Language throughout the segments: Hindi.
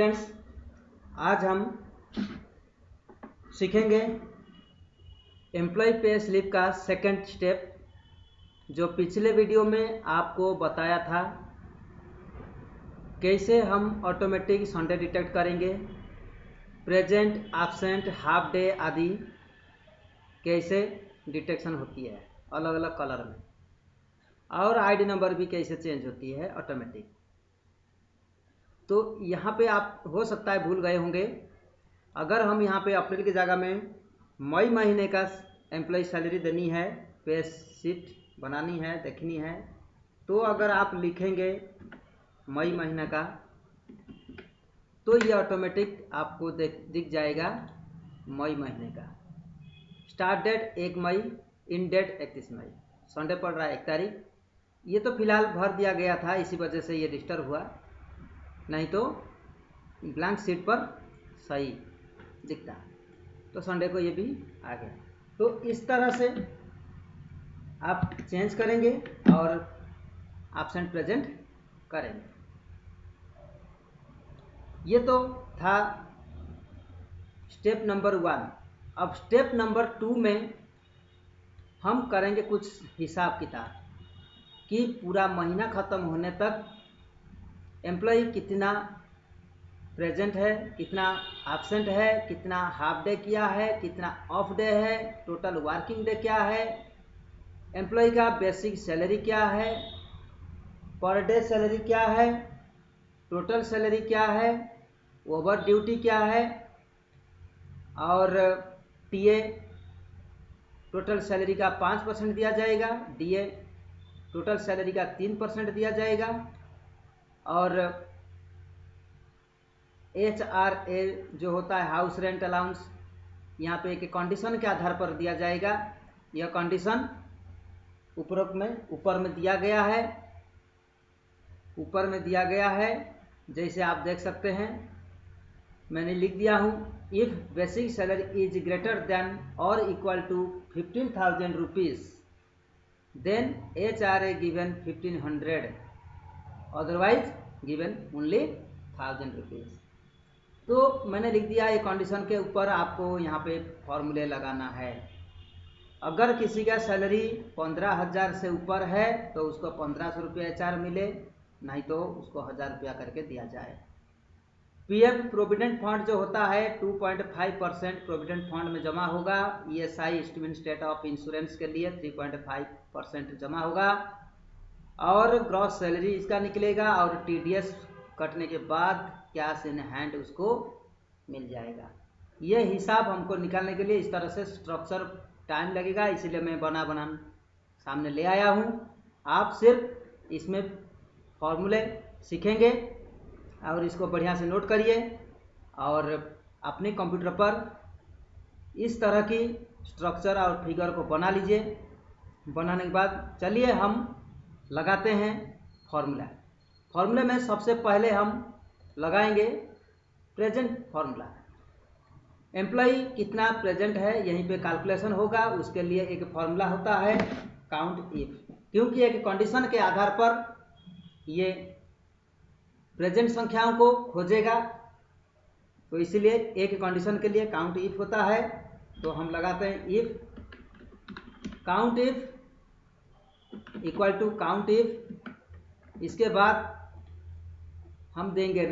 फ्रेंड्स, आज हम सीखेंगे एम्प्लॉय पे स्लिप का सेकंड स्टेप। जो पिछले वीडियो में आपको बताया था कैसे हम ऑटोमेटिक संडे डिटेक्ट करेंगे, प्रेजेंट, एब्सेंट, हाफ डे आदि कैसे डिटेक्शन होती है अलग अलग कलर में, और आईडी नंबर भी कैसे चेंज होती है ऑटोमेटिक। तो यहाँ पे आप हो सकता है भूल गए होंगे। अगर हम यहाँ पे अप्रैल की जगह में मई महीने का एम्प्लॉय सैलरी देनी है, पे शीट बनानी है, देखनी है, तो अगर आप लिखेंगे मई महीने का तो ये ऑटोमेटिक आपको दिख जाएगा मई महीने का। स्टार्ट डेट 1 मई, इन डेट 31 मई, संडे पड़ रहा है 1 तारीख। ये तो फिलहाल भर दिया गया था, इसी वजह से ये डिस्टर्ब हुआ, नहीं तो ब्लैंक शीट पर सही दिखता। तो संडे को ये भी आ गया। तो इस तरह से आप चेंज करेंगे और एब्सेंट प्रेजेंट करेंगे। ये तो था स्टेप नंबर 1। अब स्टेप नंबर 2 में हम करेंगे कुछ हिसाब किताब कि पूरा महीना ख़त्म होने तक एम्प्लॉय कितना प्रेजेंट है, कितना एब्सेंट है, कितना हाफ डे किया है, कितना ऑफ डे है, टोटल वर्किंग डे क्या है, एम्प्लॉय का बेसिक सैलरी क्या है, पर डे सैलरी क्या है, टोटल सैलरी क्या है, ओवर ड्यूटी क्या है, और टीए टोटल सैलरी का 5% दिया जाएगा, डीए टोटल सैलरी का 3% दिया जाएगा, और HRA जो होता है हाउस रेंट अलाउंस, यहाँ पे एक कंडीशन के आधार पर दिया जाएगा। यह कंडीशन ऊपर में दिया गया है, ऊपर में दिया गया है, जैसे आप देख सकते हैं, मैंने लिख दिया हूँ। If basic salary is greater than or equal to 15,000 rupees then HRA given 1500, otherwise given only 1000 rupees. तो मैंने लिख दिया, ये कंडीशन के ऊपर आपको यहाँ पे फॉर्मूले लगाना है। अगर किसी का सैलरी 15,000 से ऊपर है तो उसको 1500 रुपया HR मिले, नहीं तो उसको 1000 रुपया करके दिया जाए। PF प्रोविडेंट फंड जो होता है 2.5% प्रोविडेंट फंड में जमा होगा। ESI estimate state of insurance के लिए 3.5% जमा होगा, और ग्रॉस सैलरी इसका निकलेगा, और TDS कटने के बाद कैश इन हैंड उसको मिल जाएगा। ये हिसाब हमको निकालने के लिए इस तरह से स्ट्रक्चर टाइम लगेगा, इसलिए मैं बना सामने ले आया हूँ। आप सिर्फ इसमें फॉर्मूले सीखेंगे और इसको बढ़िया से नोट करिए, और अपने कंप्यूटर पर इस तरह की स्ट्रक्चर और फिगर को बना लीजिए। बनाने के बाद चलिए हम लगाते हैं फॉर्मूला। फॉर्मूले में सबसे पहले हम लगाएंगे प्रेजेंट फॉर्मूला। एम्प्लॉय कितना प्रेजेंट है यहीं पे कैलकुलेशन होगा, उसके लिए एक फॉर्मूला होता है काउंट इफ, क्योंकि एक कंडीशन के आधार पर ये प्रेजेंट संख्याओं को खोजेगा, तो इसीलिए एक कंडीशन के लिए काउंट इफ होता है। तो हम लगाते हैं if count if equal to count if. इसके बाद हम देंगे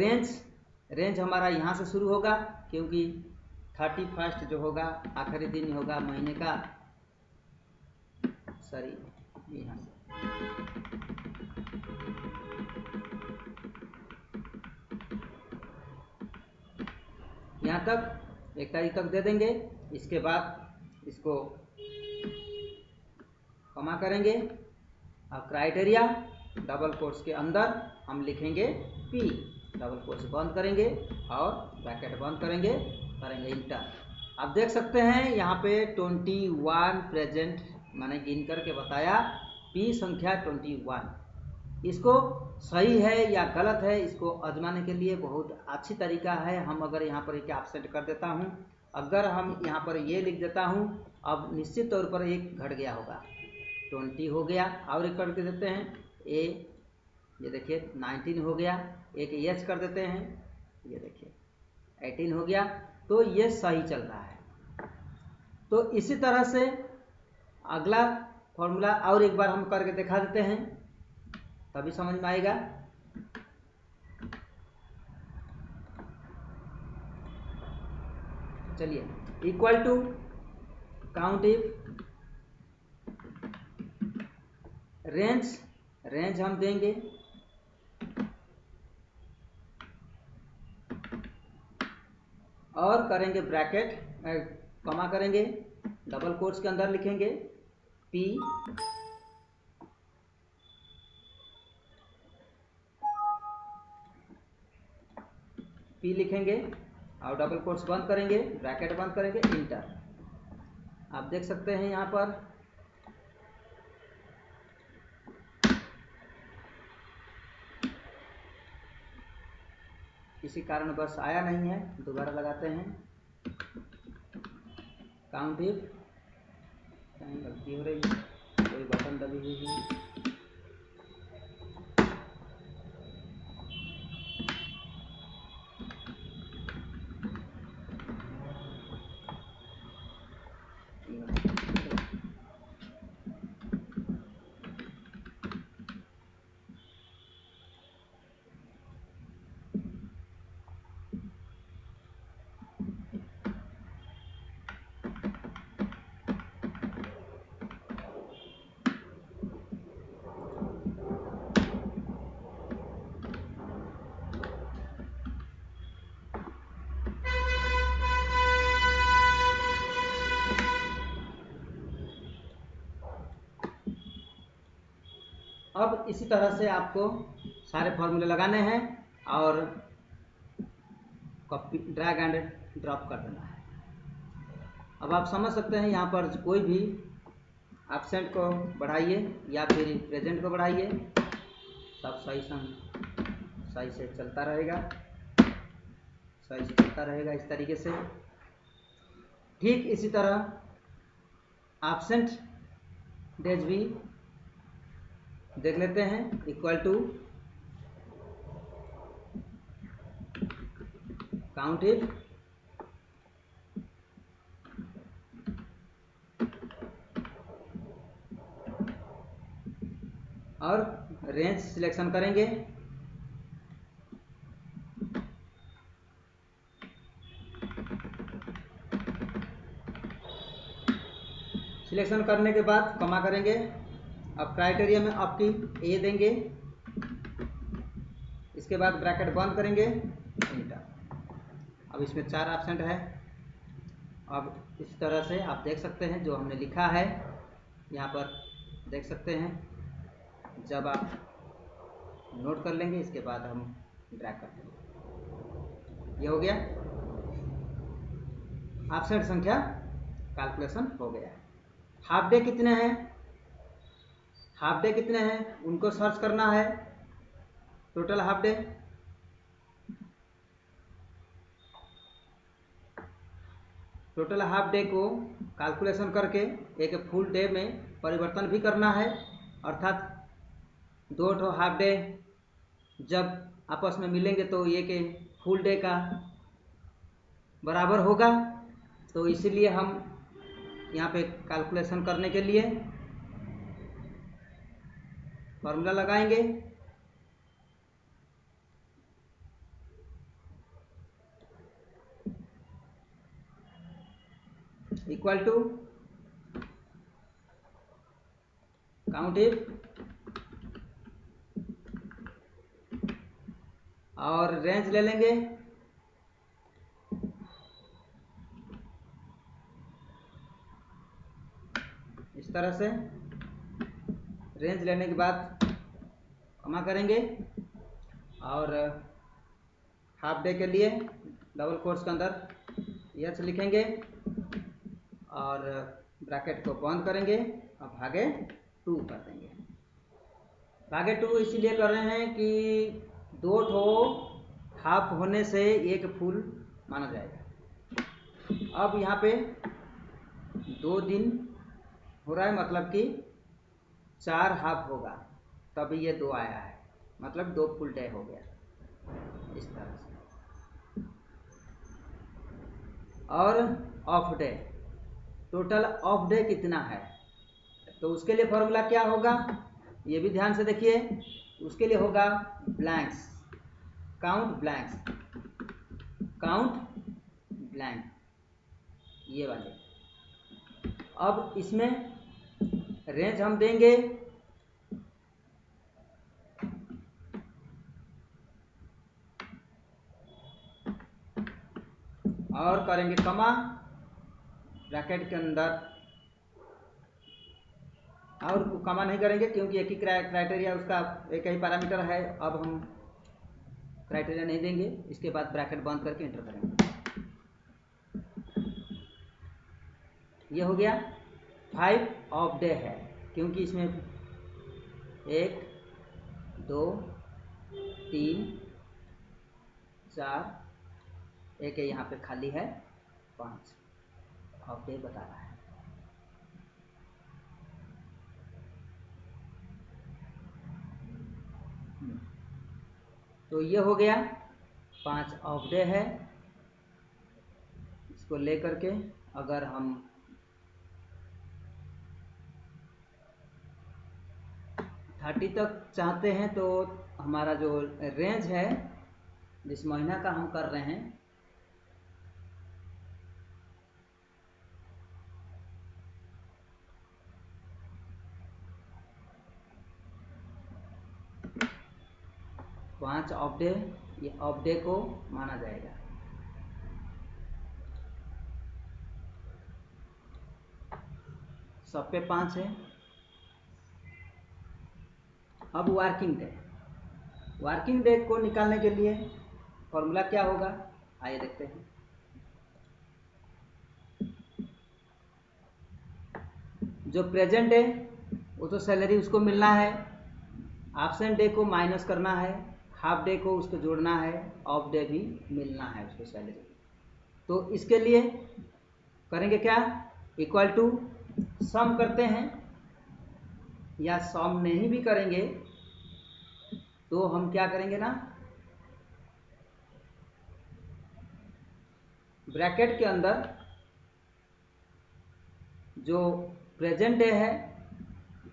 रेंज हमारा यहाँ से शुरू होगा, क्योंकि 31 जो होगा आखिरी दिन होगा महीने का, सॉरी यहाँ से यहाँ तक 1 तारीख तक दे देंगे। इसके बाद इसको कमा करेंगे, अब क्राइटेरिया डबल कोट्स के अंदर हम लिखेंगे P, डबल कोट्स बंद करेंगे और ब्रैकेट बंद करेंगे इंटर। आप देख सकते हैं यहाँ पे 21 प्रेजेंट मैंने गिन करके बताया, P संख्या 21। इसको सही है या गलत है इसको आजमाने के लिए बहुत अच्छी तरीका है। हम अगर यहाँ पर एक एब्सेंट कर देता हूँ, अगर हम यहाँ पर ये लिख देता हूँ, अब निश्चित तौर पर एक घट गया होगा, 20 हो गया, और एक करके देते हैं A, ये देखिए 19 हो गया, एक H कर देते हैं, ये देखिए 18 हो गया, तो ये सही चल रहा है। तो इसी तरह से अगला फॉर्मूला और एक बार हम करके दिखा देते हैं, तभी समझ में आएगा। चलिए, equal to count if range हम देंगे और करेंगे ब्रैकेट, कॉमा करेंगे, डबल कोट्स के अंदर लिखेंगे पी लिखेंगे और डबल कोट्स बंद करेंगे, ब्रैकेट बंद करेंगे, इंटर। आप देख सकते हैं यहाँ पर किसी कारण बस आया नहीं है, दोबारा लगाते हैं। काउंट इफ, कहीं गलती हो रही है, कोई बटन दबी हुई है। अब इसी तरह से आपको सारे फॉर्मूले लगाने हैं और कॉपी, ड्रैग एंड ड्रॉप कर देना है। अब आप समझ सकते हैं यहाँ पर कोई भी एब्सेंट को बढ़ाइए या फिर प्रेजेंट को बढ़ाइए, सब सही से चलता रहेगा, इस तरीके से। ठीक इसी तरह एब्सेंट डेज भी देख लेते हैं, इक्वल टू काउंट इफ और रेंज सिलेक्शन करेंगे, सिलेक्शन करने के बाद कॉमा करेंगे। अब क्राइटेरिया में आपकी ए देंगे, इसके बाद ब्रैकेट बंद करेंगे, इंटर। अब इसमें 4 एब्सेंट है। अब इस तरह से आप देख सकते हैं जो हमने लिखा है यहाँ पर देख सकते हैं। जब आप नोट कर लेंगे इसके बाद हम ड्रैग कर देंगे। ये हो गया, एब्सेंट संख्या कैलकुलेशन हो गया। हाफ डे कितने हैं उनको सर्च करना है। टोटल हाफ डे, को कैलकुलेशन करके एक फुल डे में परिवर्तन भी करना है, अर्थात 2 हाफ डे जब आपस में मिलेंगे तो एक फुल डे का बराबर होगा। तो इसीलिए हम यहाँ पे कैलकुलेशन करने के लिए फॉर्मूला लगाएंगे, इक्वल टू काउंट इफ और रेंज ले लेंगे, इस तरह से। रेंज लेने के बाद कॉमा करेंगे और हाफ डे के लिए डबल कोट्स के अंदर एच लिखेंगे और ब्रैकेट को बंद करेंगे और भागे 2 कर देंगे। भागे 2 इसीलिए कर रहे हैं कि 2 हाफ होने से एक फुल माना जाएगा। अब यहाँ पे 2 दिन हो रहा है, मतलब कि 4 हाफ होगा, तभी ये 2 आया है, मतलब 2 फुल डे हो गया, इस तरह से। और of day, total of day कितना है। तो उसके लिए फॉर्मूला क्या होगा, ये भी ध्यान से देखिए। उसके लिए होगा blanks, count blanks, count blank, ये वाले। अब इसमें रेंज हम देंगे और करेंगे कमा ब्रैकेट के अंदर, और कमा नहीं करेंगे क्योंकि एक ही क्राइटेरिया, उसका एक ही पैरामीटर है। अब हम क्राइटेरिया नहीं देंगे, इसके बाद ब्रैकेट बंद करके एंटर करेंगे। ये हो गया 5 ऑफ डे है, क्योंकि इसमें 1 2 3 4, एक यहाँ पे खाली है 5 ऑफ डे बता रहा है। तो ये हो गया 5 ऑफ डे है। इसको लेकर के अगर हम 30 तक चाहते हैं तो हमारा जो रेंज है जिस महीना का हम कर रहे हैं, पाँच ऑफ डे, ये ऑफ डे को माना जाएगा। सब पे 5 है। अब वर्किंग डे, वर्किंग डे को निकालने के लिए फॉर्मूला क्या होगा, आइए देखते हैं। जो प्रेजेंट डे वो तो सैलरी उसको मिलना है, एब्सेंट डे को माइनस करना है, हाफ डे को उसको जोड़ना है, ऑफ डे भी मिलना है उसको सैलरी। तो इसके लिए करेंगे क्या, इक्वल टू सम करते हैं, या सम नहीं भी करेंगे तो हम क्या करेंगे ना, ब्रैकेट के अंदर जो प्रेजेंट डे है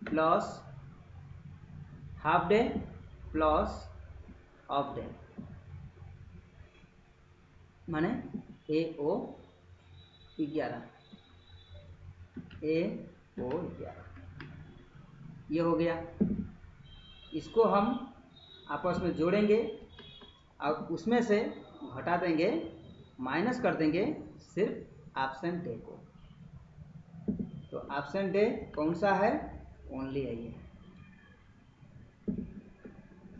plus half debt plus of day, माने AO11, AO11 ये हो गया। इसको हम आपस में जोड़ेंगे और उसमें से घटा देंगे, माइनस कर देंगे सिर्फ एब्सेंट डे को। तो एब्सेंट डे कौन सा है, ओनली है ये।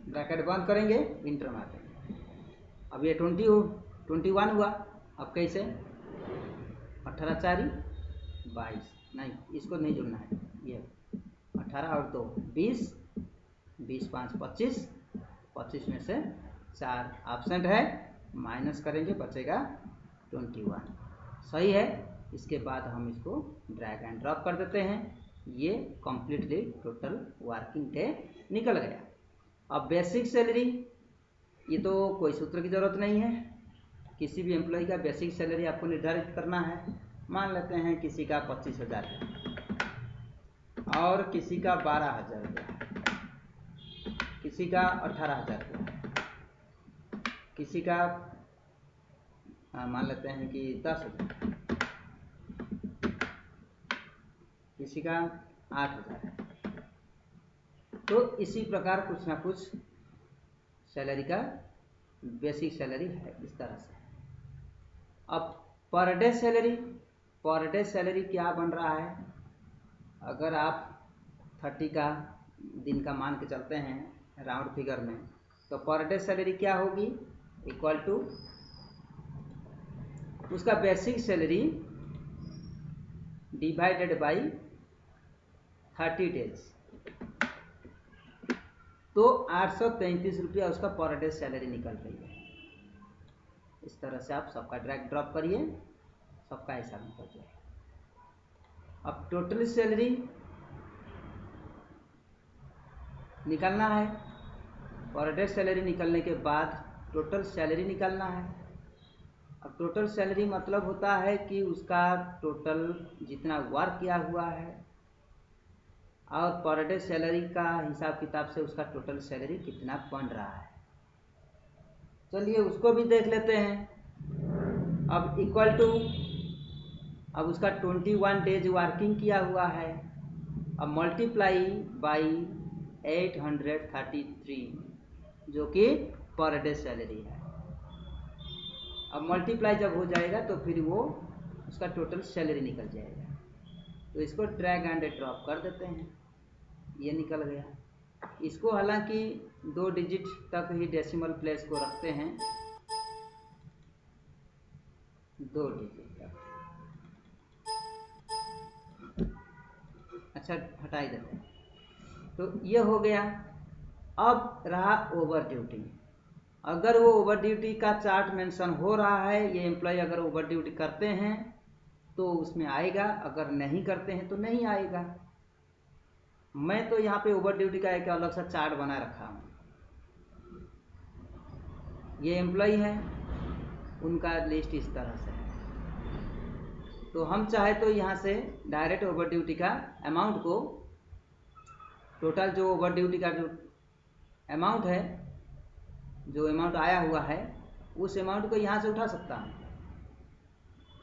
ब्रैकेट बंद करेंगे, इंटर मार देंगे। अब ये 21 हुआ। अब कैसे, 18 4 22, नहीं इसको नहीं जोड़ना है, ये 18 और 2 20, 20 5 25, 25 में से 4 एब्सेंट है, माइनस करेंगे बचेगा 21, सही है। इसके बाद हम इसको ड्रैग एंड ड्रॉप कर देते हैं। ये कम्प्लीटली टोटल वर्किंग डे निकल गया। अब बेसिक सैलरी, ये तो कोई सूत्र की ज़रूरत नहीं है। किसी भी एम्प्लॉय का बेसिक सैलरी आपको निर्धारित करना है। मान लेते हैं किसी का 25,000 है और किसी का 12,000 रुपया है, किसी का 18,000 रुपया है, किसी का मान लेते हैं कि 10,000, किसी का 8,000 है। तो इसी प्रकार कुछ ना कुछ सैलरी का बेसिक सैलरी है इस तरह से। अब per day salary, per day salary क्या बन रहा है, अगर आप 30 का दिन का मान के चलते हैं राउंड फिगर में, तो पर डे सैलरी क्या होगी, इक्वल टू उसका basic salary divided by 30 days, तो 833 रुपया उसका पर डे सैलरी निकल रही है। इस तरह से आप सबका ड्रैग ड्रॉप करिए, सबका हिसाब निकल जाएगा। अब टोटल सैलरी निकालना है, पर डे सैलरी निकलने के बाद टोटल सैलरी निकालना है। अब टोटल सैलरी मतलब होता है कि उसका टोटल जितना वर्क किया हुआ है और पर डे सैलरी का हिसाब किताब से उसका टोटल सैलरी कितना बन रहा है। चलिए उसको भी देख लेते हैं। अब इक्वल टू, अब उसका 21 डेज वर्किंग किया हुआ है, अब मल्टीप्लाई बाई 833 जो कि पर डे सैलरी है। अब मल्टीप्लाई जब हो जाएगा तो फिर वो उसका टोटल सैलरी निकल जाएगा। तो इसको ड्रैग एंड ड्रॉप कर देते हैं, ये निकल गया। इसको हालांकि 2 डिजिट तक ही डेसिमल प्लेस को रखते हैं, 2 डिजिट तक। अच्छा हटाई देते हैं। तो ये हो गया। अब रहा ओवर ड्यूटी। अगर वो ओवर ड्यूटी का चार्ट मेंशन हो रहा है, ये एम्प्लॉय अगर ओवर ड्यूटी करते हैं तो उसमें आएगा, अगर नहीं करते हैं तो नहीं आएगा। मैं तो यहाँ पे ओवर ड्यूटी का एक अलग सा चार्ट बना रखा हूँ। ये एम्प्लॉय है, उनका लिस्ट इस तरह से है। तो हम चाहे तो यहाँ से डायरेक्ट ओवर ड्यूटी का अमाउंट को, टोटल जो ओवर ड्यूटी का जो अमाउंट है, जो अमाउंट आया हुआ है, उस अमाउंट को यहाँ से उठा सकता हूँ।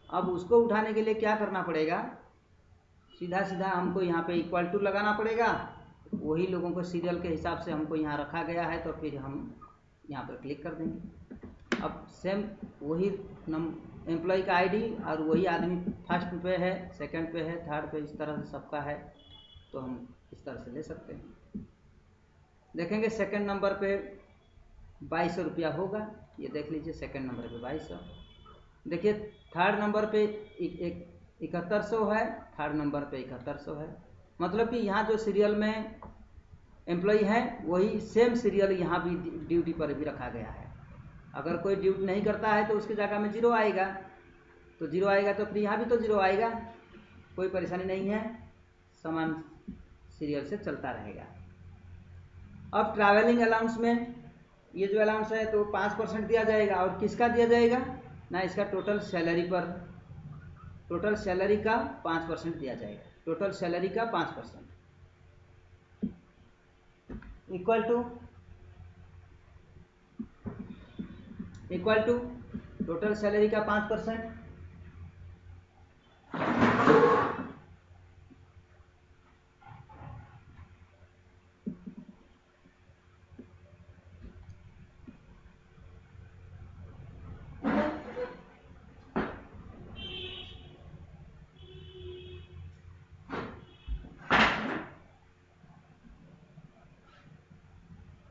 अब उसको उठाने के लिए क्या करना पड़ेगा, सीधा सीधा हमको यहाँ पे इक्वल टू लगाना पड़ेगा। वही लोगों को सीरियल के हिसाब से हमको यहाँ रखा गया है, तो फिर हम यहाँ पर क्लिक कर देंगे। अब सेम वही एम्प्लॉय का आईडी और वही आदमी फर्स्ट पे है, सेकंड पे है, थर्ड पे, इस तरह से सबका है, तो हम इस तरह से ले सकते हैं। देखेंगे सेकंड नंबर पे 2200 रुपया होगा, ये देख लीजिए सेकंड नंबर पे 2200। देखिए थर्ड नंबर पे 7100 है, थर्ड नंबर पे 7100 है। मतलब कि यहाँ जो सीरियल में एम्प्लॉय है वही सेम सीरियल यहाँ भी ड्यूटी पर भी रखा गया है। अगर कोई ड्यूटी नहीं करता है तो उसकी जगह में 0 आएगा, तो 0 आएगा तो फिर यहाँ भी तो 0 आएगा। कोई परेशानी नहीं है, समान सीरियल से चलता रहेगा। अब ट्रैवलिंग अलाउंस में ये जो अलाउंस है तो 5% दिया जाएगा, और किसका दिया जाएगा ना, इसका टोटल सैलरी पर, टोटल सैलरी का 5% दिया जाएगा, टोटल सैलरी का 5% इक्वल टू टोटल सैलरी का 5%।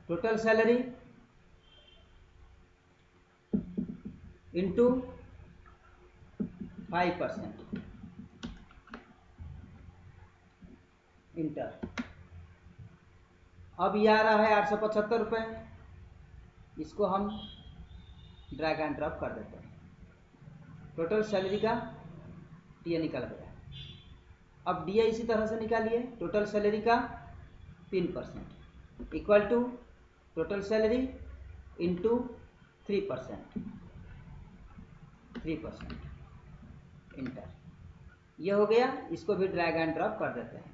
Total salary into 5%, inter. अब ये आ रहा है 875 रुपये। इसको हम ड्रैग एंड ड्रॉप कर देते हैं। टोटल सैलरी का टीए निकल गया। अब डीए इसी तरह से निकालिए, टोटल सैलरी का 3% equal to total salary into 3%, enter. ये हो गया। इसको भी ड्रैग एंड ड्रॉप कर देते हैं।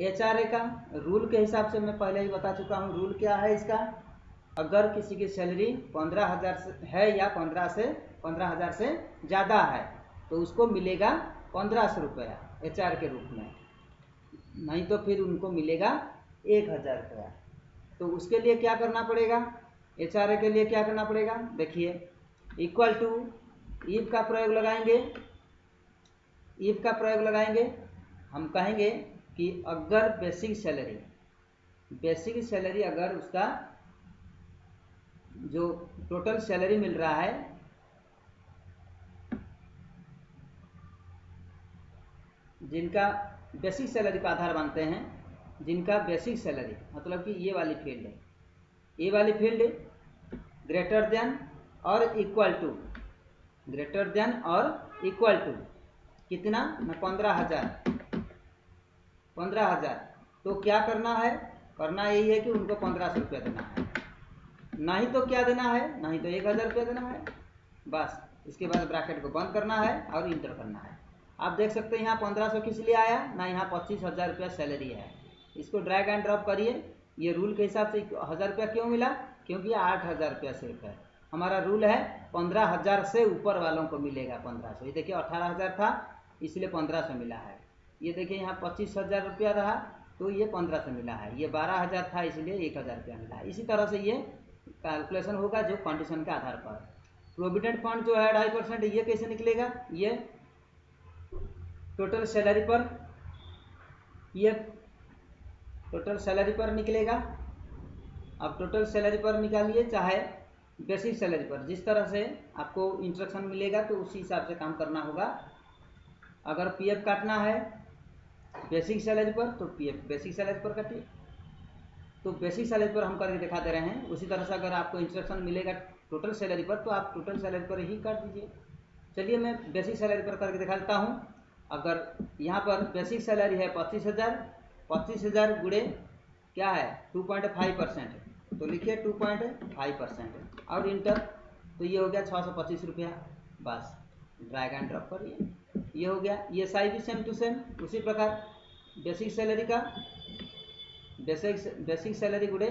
एचआरए का रूल के हिसाब से मैं पहले ही बता चुका हूँ। रूल क्या है इसका, अगर किसी की सैलरी 15,000 से है या 15,000 से ज़्यादा है तो उसको मिलेगा 1500 रुपया एचआर के रूप में, नहीं तो फिर उनको मिलेगा 1000 रुपया। तो उसके लिए क्या करना पड़ेगा, एचआरए के लिए क्या करना पड़ेगा, देखिए इक्वल टू इफ का प्रयोग लगाएंगे। इफ का प्रयोग लगाएंगे, हम कहेंगे कि अगर बेसिक सैलरी अगर उसका जो टोटल सैलरी मिल रहा है, जिनका बेसिक सैलरी का आधार मानते हैं, जिनका बेसिक सैलरी मतलब कि ये वाली फील्ड है, ये वाली field greater than or equal to, greater than or equal to कितना ना 15,000। तो क्या करना है, करना यही है कि उनको 1500 रुपया देना है, नहीं तो क्या देना है, नहीं तो 1000 रुपया देना है। बस इसके बाद ब्रैकेट को बंद करना है और इंटर करना है। आप देख सकते हैं यहाँ 1500 किस लिए आया ना, यहाँ 25,000 रुपया सैलरी है। इसको ड्रैग एंड ड्रॉप करिए। ये रूल के हिसाब से 1000 रुपया क्यों मिला, क्योंकि 8000 रुपया सिर्फ है। हमारा रूल है 15,000 से ऊपर वालों को मिलेगा 1500। ये देखिए 18,000 था इसलिए 1500 मिला है। ये देखिए यहाँ 25,000 रुपया रहा तो ये 1500 मिला है। ये 12,000 था इसलिए 1000 रुपया मिला है। इसी तरह से ये कैलकुलेशन होगा जो कंडीशन के आधार पर। प्रोविडेंट फंड जो है 2.5%, ये कैसे निकलेगा, ये टोटल सैलरी पर, ये टोटल सैलरी पर निकलेगा। अब टोटल सैलरी पर निकालिए चाहे बेसिक सैलरी पर, जिस तरह से आपको इंस्ट्रक्शन मिलेगा तो उसी हिसाब से काम करना होगा। अगर पीएफ काटना है बेसिक सैलरी पर तो पीएफ बेसिक सैलरी पर काटिए। तो बेसिक सैलरी पर हम करके दिखा दे रहे हैं। उसी तरह से अगर आपको इंस्ट्रक्शन मिलेगा टोटल सैलरी पर तो आप टोटल सैलरी पर ही काट दीजिए। चलिए मैं बेसिक सैलरी पर करके दिखा देता हूँ। अगर यहाँ पर बेसिक सैलरी है 25,000, 25,000 गुणे क्या है 2.5%, तो लिखिए 2.5% और इंटर, तो ये हो गया 625 रुपया। बस ड्रैग एंड ड्रॉप करिए, ये हो गया। ये साई भी सेम टू सेम उसी प्रकार बेसिक सैलरी का बेसिक सैलरी गुणे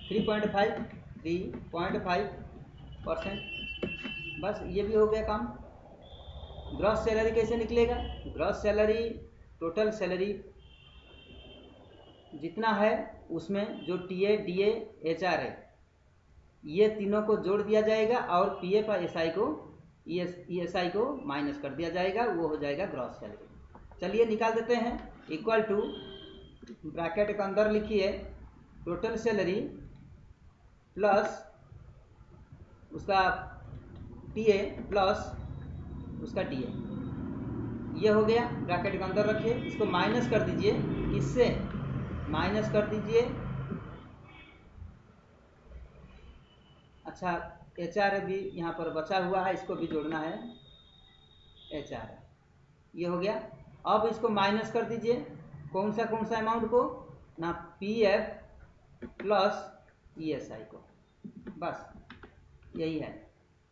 3.5%, बस ये भी हो गया काम। ग्रॉस सैलरी कैसे निकलेगा, ग्रॉस सैलरी टोटल सैलरी जितना है उसमें जो टीए डीए एचआर है ये तीनों को जोड़ दिया जाएगा और पीएफ और एसआई को ईएसआई को माइनस कर दिया जाएगा, वो हो जाएगा ग्रॉस सैलरी। चलिए निकाल देते हैं। इक्वल टू ब्रैकेट के अंदर लिखिए टोटल सैलरी प्लस उसका टीए प्लस उसका डीए, ये हो गया। ब्रैकेट के अंदर रखिए, इसको माइनस कर दीजिए, किससे माइनस कर दीजिए, अच्छा एचआर भी यहाँ पर बचा हुआ है, इसको भी जोड़ना है एचआर, ये हो गया। अब इसको माइनस कर दीजिए कौन सा अमाउंट को ना, पीएफ प्लस ईएसआई को, बस यही है।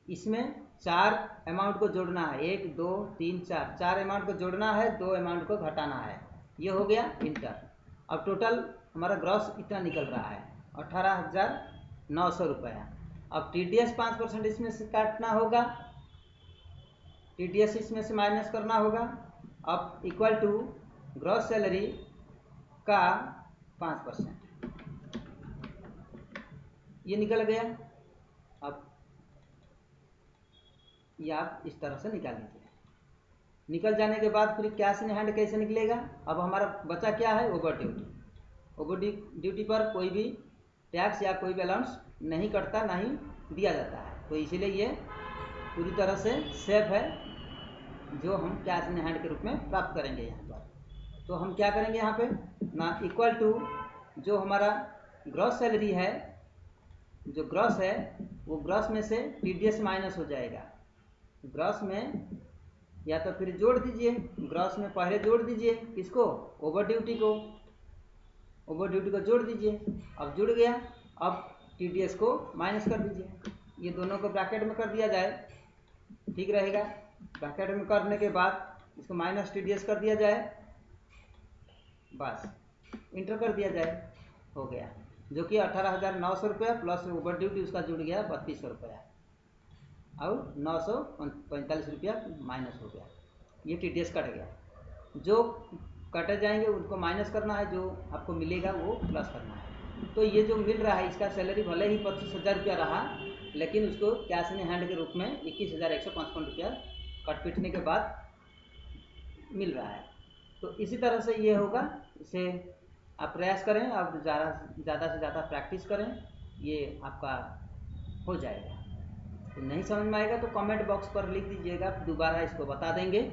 इसमें 4 अमाउंट को जोड़ना है, 1 2 3 4 अमाउंट को जोड़ना है, 2 अमाउंट को घटाना है, ये हो गया इंटर। अब टोटल हमारा ग्रॉस इतना निकल रहा है 18,900 रुपया। अब टीडीएस 5% इसमें से काटना होगा, टीडीएस इसमें से माइनस करना होगा। अब इक्वल टू ग्रॉस सैलरी का 5%, ये निकल गया। अब ये आप इस तरह से निकाल लीजिए। निकल जाने के बाद फिर कैश इन हैंड कैसे निकलेगा, अब हमारा बचा क्या है, ओवर ड्यूटी। ओवर ड्यूटी पर कोई भी टैक्स या कोई भी अलाउंस नहीं कटता, ना ही दिया जाता है, तो इसीलिए ये पूरी तरह से सेफ है, जो हम कैश इन हैंड के रूप में प्राप्त करेंगे यहाँ पर। तो हम क्या करेंगे यहाँ पे ना, इक्वल टू जो हमारा ग्रॉस सैलरी है, जो ग्रॉस है वो ग्रॉस में से टीडीएस माइनस हो जाएगा। ग्रॉस में या तो फिर जोड़ दीजिए, ग्रॉस में पहले जोड़ दीजिए किसको, ओवर ड्यूटी को, ओवर ड्यूटी को जोड़ दीजिए। अब जुड़ गया, अब टीडीएस को माइनस कर दीजिए। ये दोनों को ब्रैकेट में कर दिया जाए, ठीक रहेगा। ब्रैकेट में करने के बाद इसको माइनस टीडीएस कर दिया जाए, बस इंटर कर दिया जाए, हो गया। जो कि 18,900 रुपया प्लस ओवर ड्यूटी उसका जुड़ गया 3200 रुपया और 945 रुपया माइनस हो गया, ये टीडीएस कट गया। जो कटे जाएंगे उनको माइनस करना है, जो आपको मिलेगा वो प्लस करना है। तो ये जो मिल रहा है इसका सैलरी भले ही 25,000 रुपया रहा, लेकिन उसको कैश इन हैंड के रूप में 21,155 रुपया कट पीटने के बाद मिल रहा है। तो इसी तरह से ये होगा, इसे आप प्रयास करें और ज़्यादा से ज़्यादा प्रैक्टिस करें, ये आपका हो जाएगा। तो नहीं समझ में आएगा तो कमेंट बॉक्स पर लिख दीजिएगा, दोबारा इसको बता देंगे।